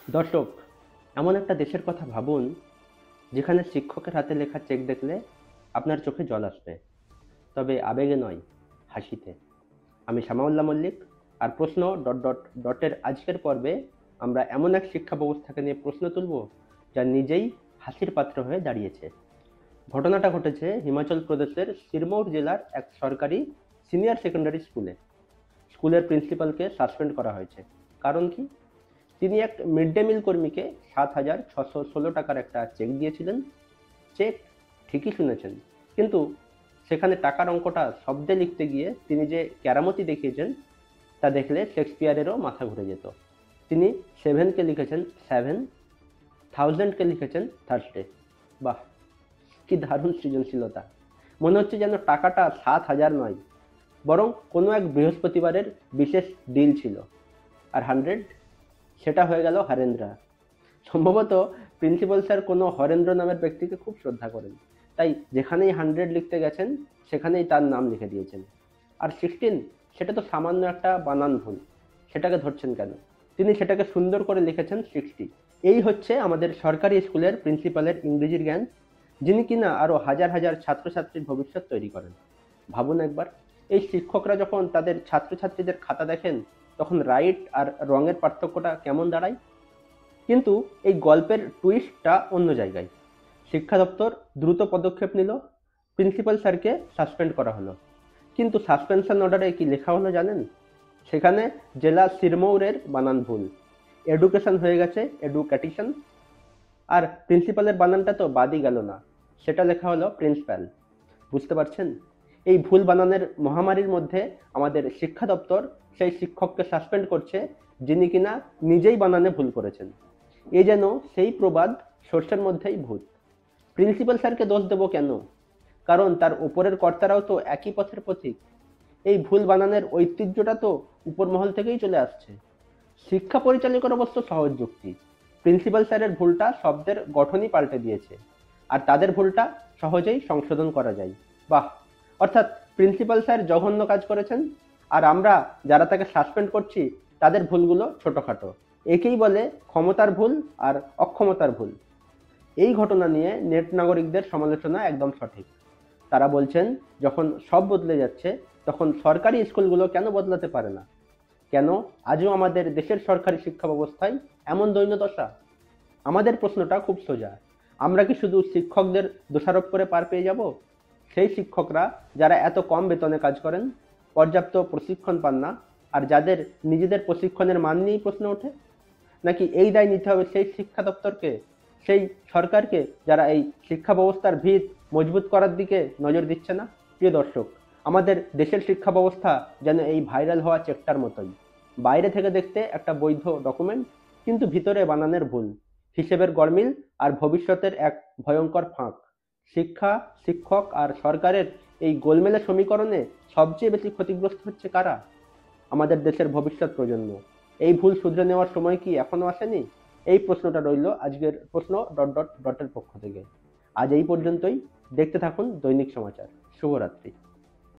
দর্শক, এমন একটা দেশের কথা ভাবুন যেখানে শিক্ষকের হাতে লেখা চেক দেখলে আপনার চোখে জল আসবে, তবে আবেগে নয়, হাসিতে। আমি শামাউল্লাহ মল্লিক, আর প্রশ্ন ডট ডট ডটের আজকের পর্বে আমরা এমন এক শিক্ষা ব্যবস্থাকে নিয়ে প্রশ্ন তুলব যা নিজেই হাসির পাত্র হয়ে দাঁড়িয়েছে। ঘটনাটা ঘটেছে হিমাচল প্রদেশের সিরমৌর জেলার এক সরকারি সিনিয়র সেকেন্ডারি স্কুলে। স্কুলের প্রিন্সিপালকে সাসপেন্ড করা হয়েছে। কারণ কি? তিনি এক মিড ডে মিল কর্মীকে ৭,৬১৬ টাকার একটা চেক দিয়েছিলেন। চেক, ঠিকই শুনেছেন, কিন্তু সেখানে টাকার অঙ্কটা শব্দে লিখতে গিয়ে তিনি যে কেরামতি দেখিয়েছেন তা দেখলে শেক্সপিয়ারেরও মাথা ঘুরে যেত। তিনি 7কে লিখেছেন 7, 1000কে লিখেছেন থার্সডে। বাহ, কি দারুণ সৃজনশীলতা! মনে হচ্ছে যেন টাকাটা ৭,০০০ নয়, বরং কোনো এক বৃহস্পতিবারের বিশেষ ডিল ছিল। আর 100, সেটা হয়ে গেল হরেন্দ্রা। সম্ভবত প্রিন্সিপাল স্যার কোনো হরেন্দ্র নামের ব্যক্তিকে খুব শ্রদ্ধা করেন, তাই যেখানেই 100 লিখতে গেছেন সেখানেই তার নাম লিখে দিয়েছেন। আর 16, সেটা তো সামান্য একটা বানান ভুল, সেটাকে ধরছেন কেন? তিনি সেটাকে সুন্দর করে লিখেছেন 60। এই হচ্ছে আমাদের সরকারি স্কুলের প্রিন্সিপালের ইংরেজির জ্ঞান, যিনি কিনা আরও হাজার হাজার ছাত্রছাত্রীর ভবিষ্যৎ তৈরি করেন। ভাবুন একবার, এই শিক্ষকরা যখন তাদের ছাত্রছাত্রীদের খাতা দেখেন তখন রাইট আর রঙের পার্থক্যটা কেমন দাঁড়ায়। কিন্তু এই গল্পের টুইস্টটা অন্য জায়গায়। শিক্ষা দপ্তর দ্রুত পদক্ষেপ নিল, প্রিন্সিপাল স্যারকে সাসপেন্ড করা হলো। কিন্তু সাসপেনশন অর্ডারে কি লেখা হলো জানেন? সেখানে জেলা সিরমৌরের বানান ভুল, এডুকেশন হয়ে গেছে এডুকেটিশন। আর প্রিন্সিপালের বানানটা তো বাদই গেল না, সেটা লেখা হলো প্রিন্সিপাল। বুঝতে পারছেন? এই ভুল বানানের মহামারীর মধ্যে আমাদের শিক্ষা দপ্তর সেই শিক্ষককে সাসপেন্ড করছে যিনি কিনা নিজেই বানানে ভুল করেছেন। এ যেন সেই প্রবাদ, সর্ষের মধ্যেই ভূত। প্রিন্সিপাল স্যারকে দোষ দেবো কেন? কারণ তার উপরের কর্তারাও তো একই পথের পথিক। এই ভুল বানানের ঐতিহ্যটা তো উপর মহল থেকেই চলে আসছে। শিক্ষা পরিচালকের অবশ্য সহজ যুক্তি, প্রিন্সিপাল স্যারের ভুলটা শব্দের গঠনই পাল্টে দিয়েছে, আর তাদের ভুলটা সহজেই সংশোধন করা যায়। বাহ! অর্থাৎ প্রিন্সিপাল স্যার জঘন্য কাজ করেছেন, আর আমরা যারা তাকে সাসপেন্ড করছি তাদের ভুলগুলো ছোটখাটো। একেই বলে ক্ষমতার ভুল আর অক্ষমতার ভুল। এই ঘটনা নিয়ে নেট নাগরিকদের সমালোচনা একদম সঠিক। তারা বলছেন, যখন সব বদলে যাচ্ছে তখন সরকারি স্কুলগুলো কেন বদলাতে পারে না? কেন আজও আমাদের দেশের সরকারি শিক্ষা ব্যবস্থায় এমন দৈন্যদশা? আমাদের প্রশ্নটা খুব সোজা, আমরা কি শুধু শিক্ষকদের দোষারোপ করে পার পেয়ে যাব? সেই শিক্ষকরা যারা এত কম বেতনে কাজ করেন, পর্যাপ্ত প্রশিক্ষণ পান না, আর যাদের নিজেদের প্রশিক্ষণের মান নিয়েই প্রশ্ন ওঠে? নাকি এই দায় নিতে হবে সেই শিক্ষা দপ্তরকে, সেই সরকারকে যারা এই শিক্ষা ব্যবস্থার ভিত মজবুত করার দিকে নজর দিচ্ছে না? প্রিয় দর্শক, আমাদের দেশের শিক্ষা ব্যবস্থা যেন এই ভাইরাল হওয়া চেকটার মতোই। বাইরে থেকে দেখতে একটা বৈধ ডকুমেন্ট, কিন্তু ভিতরে বানানের ভুল, হিসেবের গরমিল, আর ভবিষ্যতের এক ভয়ঙ্কর ফাঁক। শিক্ষা, শিক্ষক আর সরকারের এই গোলমেলে সমীকরণে সবচেয়ে বেশি ক্ষতিগ্রস্ত হচ্ছে কারা? আমাদের দেশের ভবিষ্যৎ প্রজন্ম। এই ভুল শুধরে নেওয়ার সময় কি এখনো আসেনি? এই প্রশ্নটা রইল আজকের প্রশ্ন ডট ডট ডটের পক্ষ থেকে। আজ এই পর্যন্তই। দেখতে থাকুন দৈনিক সমাচার। শুভরাত্রি।